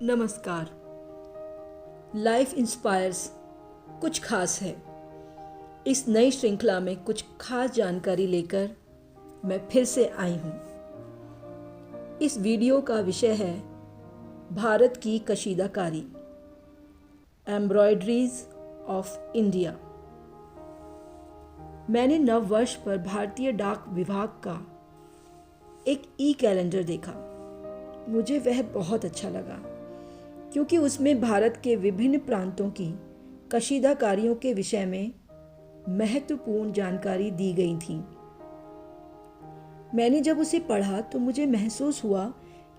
नमस्कार। Life inspires कुछ खास है। इस नई श्रृंखला में कुछ खास जानकारी लेकर मैं फिर से आई हूँ। इस वीडियो का विषय है भारत की कशीदाकारी, एम्ब्रॉयडरीज ऑफ इंडिया। मैंने नव वर्ष पर भारतीय डाक विभाग का एक कैलेंडर देखा। मुझे वह बहुत अच्छा लगा क्योंकि उसमें भारत के विभिन्न प्रांतों की कशीदाकारियों के विषय में महत्वपूर्ण जानकारी दी गई थी। मैंने जब उसे पढ़ा तो मुझे महसूस हुआ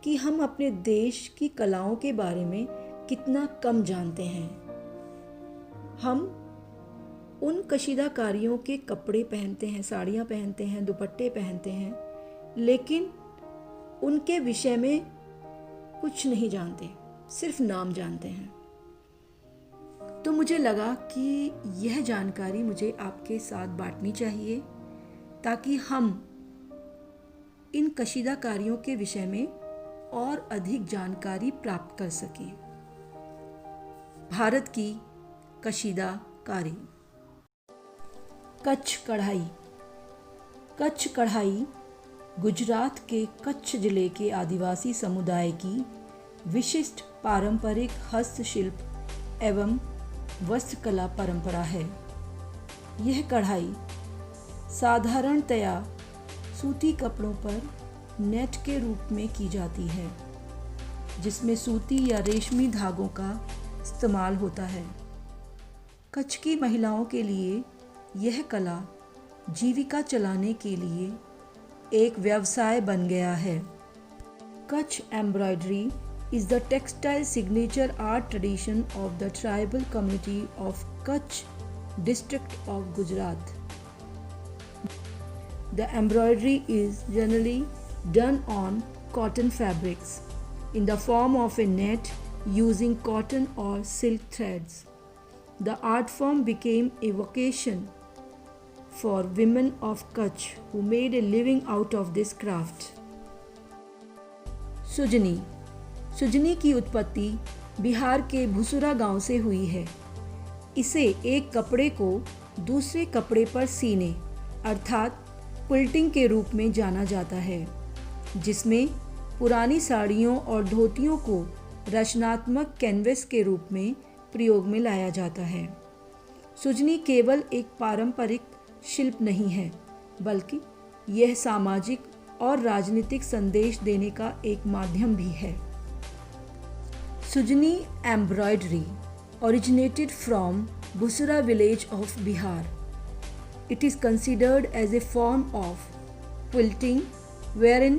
कि हम अपने देश की कलाओं के बारे में कितना कम जानते हैं। हम उन कशीदाकारियों के कपड़े पहनते हैं, साड़ियाँ पहनते हैं, दुपट्टे पहनते हैं, लेकिन उनके विषय में कुछ नहीं जानते, सिर्फ नाम जानते हैं। तो मुझे लगा कि यह जानकारी मुझे आपके साथ बांटनी चाहिए ताकि हम इन कशीदाकारियों के विषय में और अधिक जानकारी प्राप्त कर सकें। भारत की कशीदाकारी। कच्छ कढ़ाई। कच्छ कढ़ाई गुजरात के कच्छ जिले के आदिवासी समुदाय की विशिष्ट पारंपरिक हस्तशिल्प एवं वस्त्रकला परंपरा है। यह कढ़ाई साधारणतया सूती कपड़ों पर नेट के रूप में की जाती है, जिसमें सूती या रेशमी धागों का इस्तेमाल होता है। कच्छ की महिलाओं के लिए यह कला जीविका चलाने के लिए एक व्यवसाय बन गया है। Kutch embroidery is the textile signature art tradition of the tribal community of Kutch district of Gujarat. The embroidery is generally done on cotton fabrics in the form of a net using cotton or silk threads. The art form became a vocation for women of Kutch who made a living out of this craft. Sujani. Sujani की उत्पत्ति बिहार के भुसुरा गांव से हुई है। इसे एक कपड़े को दूसरे कपड़े पर सीने अर्थात क्विल्टिंग के रूप में जाना जाता है, जिसमें पुरानी साड़ियों और धोतियों को रचनात्मक कैनवस के रूप में प्रयोग में लाया जाता है। सुजनी केवल एक पारंपरिक शिल्प नहीं है, बल्कि यह सामाजिक और राजनीतिक संदेश देने का एक माध्यम भी है। Sujani embroidery originated from Busura village of Bihar. It is considered as a form of quilting wherein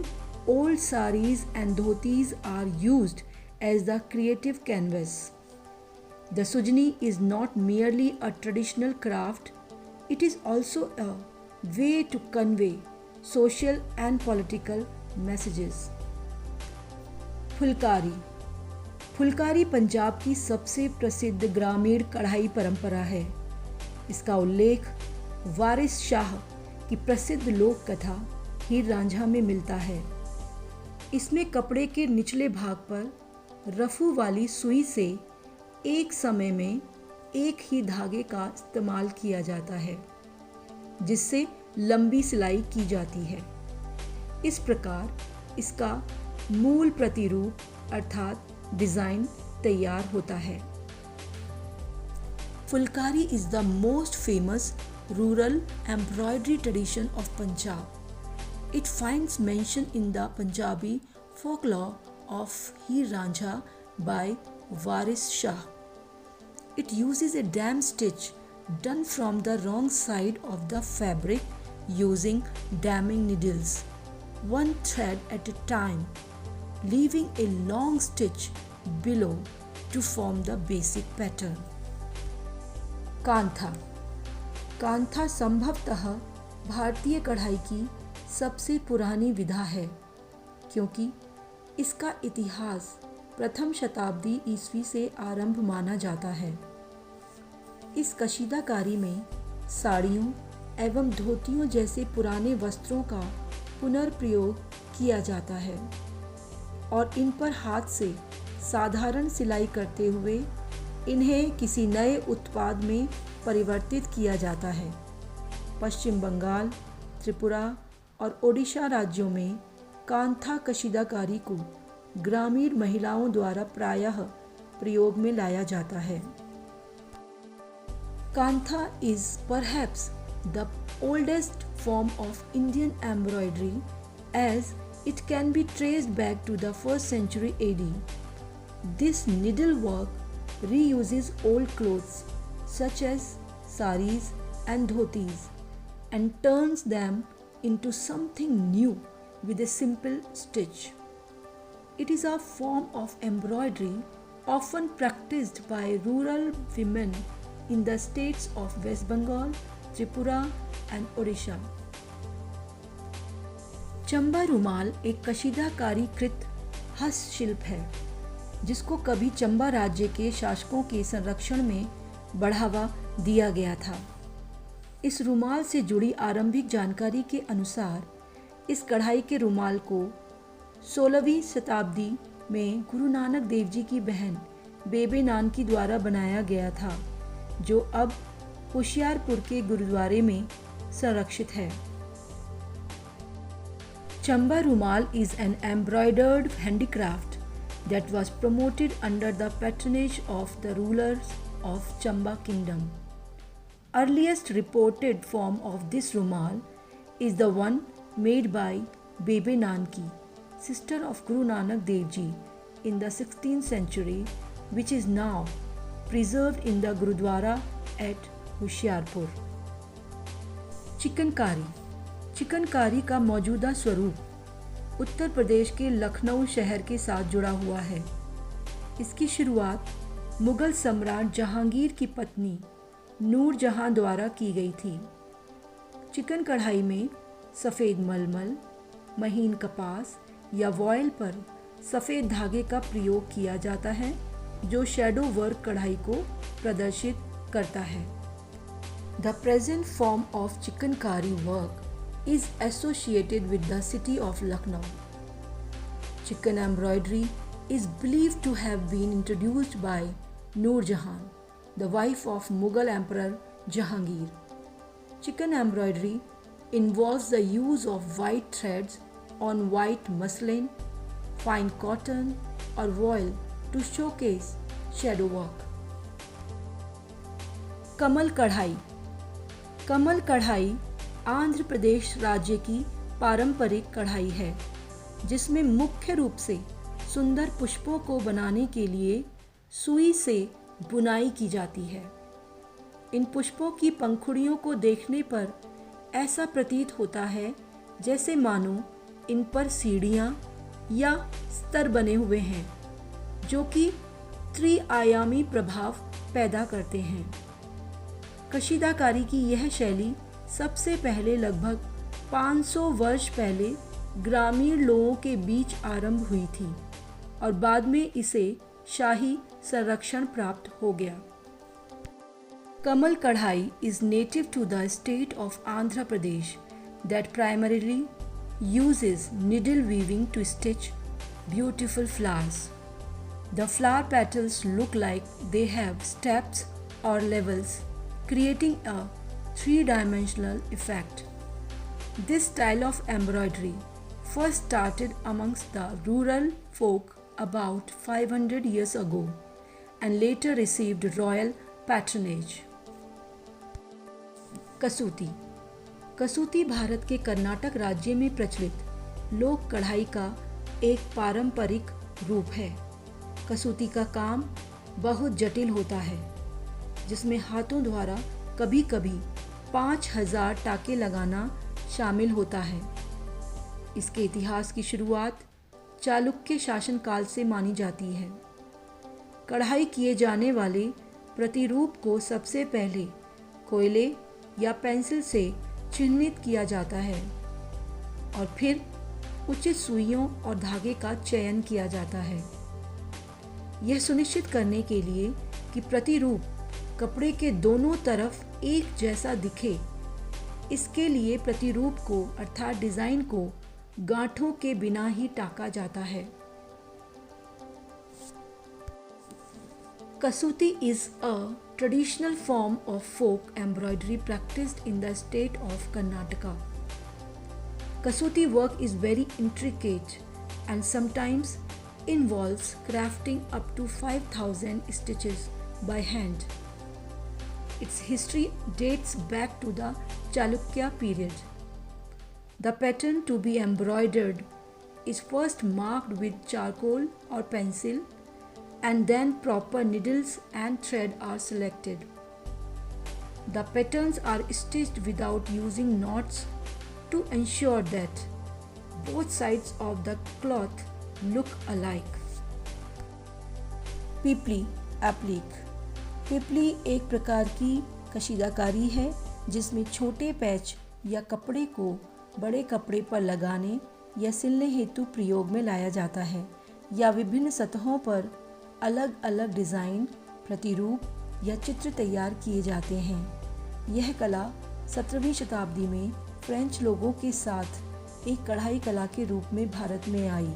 old saris and dhotis are used as the creative canvas. The Sujani is not merely a traditional craft, it is also a way to convey social and political messages. Phulkari. Phulkari Punjab की सबसे प्रसिद्ध ग्रामीण कढ़ाई परंपरा है। इसका उल्लेख वारिस शाह की प्रसिद्ध लोक कथा हीर रांझा में मिलता है। इसमें कपड़े के निचले भाग पर रफू वाली सुई से एक समय में एक ही धागे का इस्तेमाल किया जाता है, जिससे लंबी सिलाई की जाती है। इस प्रकार इसका मूल प्रतिरूप अर्थात डिजाइन तैयार होता है। Phulkari is the most famous rural embroidery tradition of Punjab. It finds mention in the Punjabi folklore of Heer Ranjha by Waris Shah. It uses a dam stitch done from the wrong side of the fabric using damming needles, one thread at a time, leaving a long stitch below to form the basic pattern. Kantha. Kantha संभवतः भारतीय कढ़ाई की सबसे पुरानी विधा है, क्योंकि इसका इतिहास प्रथम शताब्दी ईस्वी से आरंभ माना जाता है। इस कशीदाकारी में साड़ियों एवं धोतियों जैसे पुराने वस्त्रों का पुनर्प्रयोग किया जाता है और इन पर हाथ से साधारण सिलाई करते हुए इन्हें किसी नए उत्पाद में परिवर्तित किया जाता है। पश्चिम बंगाल, त्रिपुरा और ओडिशा राज्यों में कांथा कशीदाकारी को ग्रामीण महिलाओं द्वारा प्रायः प्रयोग में लाया जाता है। Kantha is perhaps the oldest form of Indian embroidery as it can be traced back to the 1st century AD. This needlework reuses old clothes such as saris and dhotis and turns them into something new with a simple stitch. It is a form of embroidery often practiced by rural women in the states of West Bengal, Tripura and Odisha. Chamba रुमाल एक कशीदाकारी कृत हस्तशिल्प है जिसको कभी चंबा राज्य के शासकों के संरक्षण में बढ़ावा दिया गया था। इस रुमाल से जुड़ी आरंभिक जानकारी के अनुसार इस कढ़ाई के रुमाल को 16वीं शताब्दी में गुरु नानक देव जी की बहन बेबे नानकी द्वारा बनाया गया था, जो अब होशियारपुर के गुरुद्वारे में संरक्षित है। चंबा रुमाल is an embroidered handicraft that was promoted under the patronage of the rulers of Chamba Kingdom. Earliest reported form of this rumal is the one made by Bebe Nanki, sister of Guru Nanak Dev Ji, in the 16th century, which is now preserved in the Gurudwara at Hoshiarpur. Chikankari. Chikankari का मौजूदा स्वरूप उत्तर प्रदेश के लखनऊ शहर के साथ जुड़ा हुआ है। इसकी शुरुआत मुगल सम्राट जहांगीर की पत्नी नूर जहां द्वारा की गई थी। चिकन कढ़ाई में सफ़ेद मलमल, महीन कपास या वॉयल पर सफ़ेद धागे का प्रयोग किया जाता है, जो शैडो वर्क कढ़ाई को प्रदर्शित करता है। The present form of chikankari work is associated with the city of Lucknow. Chicken embroidery is believed to have been introduced by Noor Jahan, the wife of Mughal Emperor Jahangir. Chicken embroidery involves the use of white threads on white muslin, fine cotton or voile to showcase shadow work. कमल कढ़ाई। कमल कढ़ाई आंध्र प्रदेश राज्य की पारंपरिक कढ़ाई है, जिसमें मुख्य रूप से सुंदर पुष्पों को बनाने के लिए सुई से बुनाई की जाती है। इन पुष्पों की पंखुड़ियों को देखने पर ऐसा प्रतीत होता है जैसे मानो इन पर सीढ़ियाँ या स्तर बने हुए हैं, जो कि त्रिआयामी प्रभाव पैदा करते हैं। कशीदाकारी की यह शैली सबसे पहले लगभग 500 वर्ष पहले ग्रामीण लोगों के बीच आरंभ हुई थी और बाद में इसे शाही संरक्षण प्राप्त हो गया। कमल कढ़ाई is native to the state of Andhra Pradesh that primarily uses needle weaving to stitch beautiful flowers. The flower petals look like they have steps or levels, creating a three-dimensional effect. This style of embroidery first started amongst the rural folk about 500 years ago and later received royal patronage. Kasuti. Kasuti Bharat के कर्नाटक राज्य में प्रचलित लोक कढ़ाई का एक पारंपरिक रूप है। कसूती का काम बहुत जटिल होता है, जिसमें हाथों द्वारा कभी कभी 5000 टाके लगाना शामिल होता है। इसके इतिहास की शुरुआत चालुक्य शासनकाल से मानी जाती है। कढ़ाई किए जाने वाले प्रतिरूप को सबसे पहले कोयले या पेंसिल से चिह्नित किया जाता है और फिर उचित सुइयों और धागे का चयन किया जाता है। यह सुनिश्चित करने के लिए कि प्रतिरूप कपड़े के दोनों तरफ एक जैसा दिखे, इसके लिए प्रतिरूप को अर्थात डिज़ाइन को गांठों के बिना ही टाका जाता है। Kasuti is a traditional form of folk embroidery practiced in the state of Karnataka. Kasuti work is very intricate and sometimes involves crafting up to 5,000 stitches by hand. Its history dates back to the Chalukya period. The pattern to be embroidered is first marked with charcoal or pencil, and then proper needles and thread are selected. The patterns are stitched without using knots to ensure that both sides of the cloth look alike. पिपली एप्लीक। पिपली एक प्रकार की कशीदाकारी है जिसमें छोटे patch या कपड़े को बड़े कपड़े पर लगाने या सिलने हेतु प्रयोग में लाया जाता है या विभिन्न सतहों पर अलग अलग डिज़ाइन, प्रतिरूप या चित्र तैयार किए जाते हैं। यह कला 17वीं शताब्दी में फ्रेंच लोगों के साथ एक कढ़ाई कला के रूप में भारत में आई।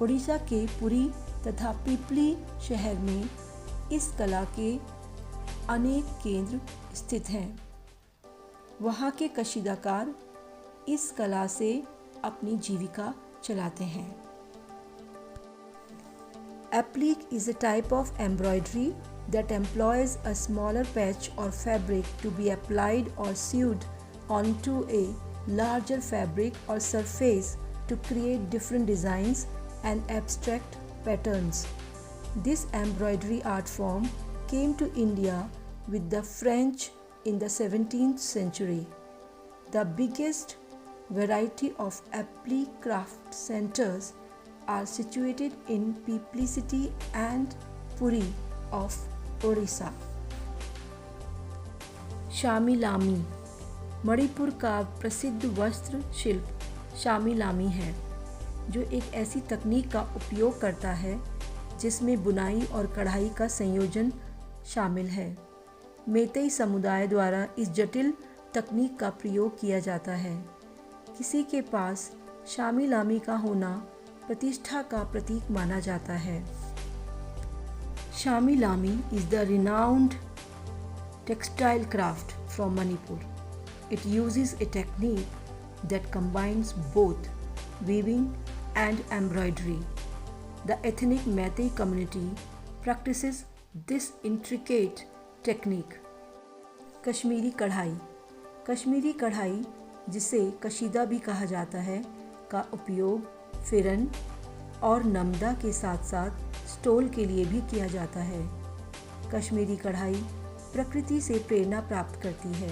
उड़ीसा के पुरी तथा पिपली शहर में इस कला के अनेक केंद्र स्थित हैं। वहाँ के कशीदाकार इस कला से अपनी जीविका चलाते हैं। Applique is a type of embroidery that employs a smaller patch or fabric to be applied or sewed onto a larger fabric or surface to create different designs and abstract patterns. This embroidery art form came to India with the French in the 17th century. The biggest variety of applique craft centers are situated in Pipli city and Puri of Odisha. Shami लामी मणिपुर का प्रसिद्ध वस्त्र शिल्प शामी लामी है, जो एक ऐसी तकनीक का उपयोग करता है जिसमें बुनाई और कढ़ाई का संयोजन शामिल है। मेतेई समुदाय द्वारा इस जटिल तकनीक का प्रयोग किया जाता है। किसी के पास शामी लामी का होना प्रतिष्ठा का प्रतीक माना जाता है। शामी लामी is the renowned textile craft from Manipur. It uses a technique that combines both weaving and embroidery. The ethnic Meitei community practices this intricate technique. Kashmiri कढ़ाई। कश्मीरी कढ़ाई, जिसे कशीदा भी कहा जाता है, का उपयोग फिरन और नमदा के साथ साथ स्टोल के लिए भी किया जाता है। कश्मीरी कढ़ाई प्रकृति से प्रेरणा प्राप्त करती है।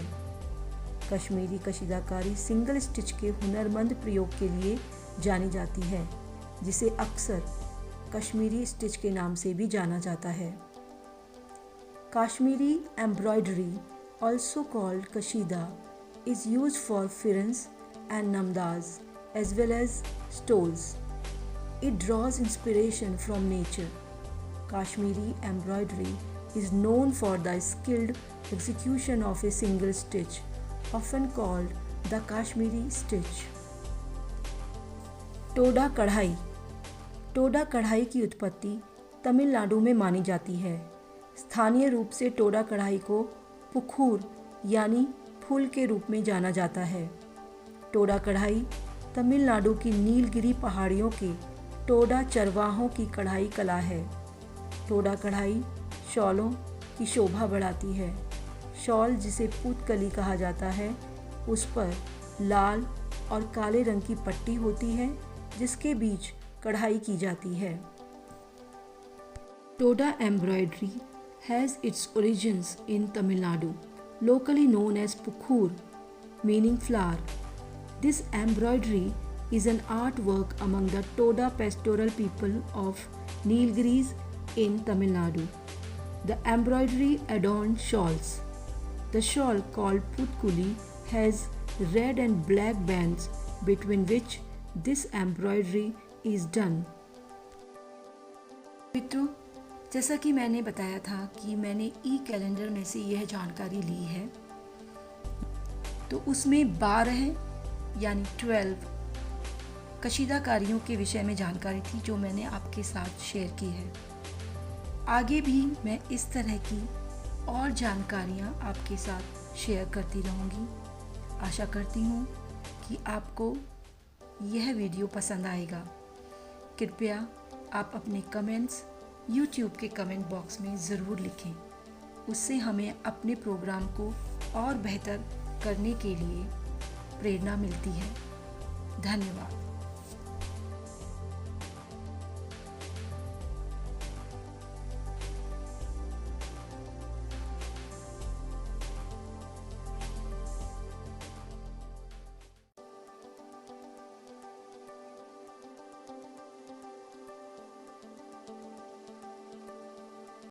कश्मीरी कशीदाकारी सिंगल स्टिच के हुनरमंद प्रयोग के लिए जानी जाती है, जिसे अक्सर कश्मीरी स्टिच के नाम से भी जाना जाता है। Kashmiri embroidery, also called kashida, is used for firans and namdas as well as stoles. It draws inspiration from nature. Kashmiri embroidery is known for the skilled execution of a single stitch, often called the Kashmiri stitch. Toda कढ़ाई। टोडा कढ़ाई की उत्पत्ति तमिलनाडु में मानी जाती है। स्थानीय रूप से टोडा कढ़ाई को पुखूर यानी फूल के रूप में जाना जाता है। टोडा कढ़ाई तमिलनाडु की नीलगिरी पहाड़ियों के टोडा चरवाहों की कढ़ाई कला है। टोडा कढ़ाई शॉलों की शोभा बढ़ाती है। शॉल, जिसे पूतकली कहा जाता है, उस पर लाल और काले रंग की पट्टी होती है जिसके बीच कढ़ाई की जाती है। Toda embroidery has its origins in Tamil Nadu, locally known as Pukhur, meaning flower. This embroidery is an artwork among the Toda pastoral people of Nilgiris in Tamil Nadu. The embroidery adorned shawls. The shawl, called Putkuli, has red and black bands between which this embroidery is done. मित्रों, जैसा कि मैंने बताया था कि मैंने ई calendar में से यह जानकारी ली है, तो उसमें 12 यानी 12 कशीदाकारियों के विषय में जानकारी थी जो मैंने आपके साथ शेयर की है। आगे भी मैं इस तरह की और जानकारियाँ आपके साथ शेयर करती रहूँगी। आशा करती हूँ कि आपको यह वीडियो पसंद आएगा। कृपया आप अपने कमेंट्स YouTube के कमेंट बॉक्स में ज़रूर लिखें। उससे हमें अपने प्रोग्राम को और बेहतर करने के लिए प्रेरणा मिलती है। धन्यवाद।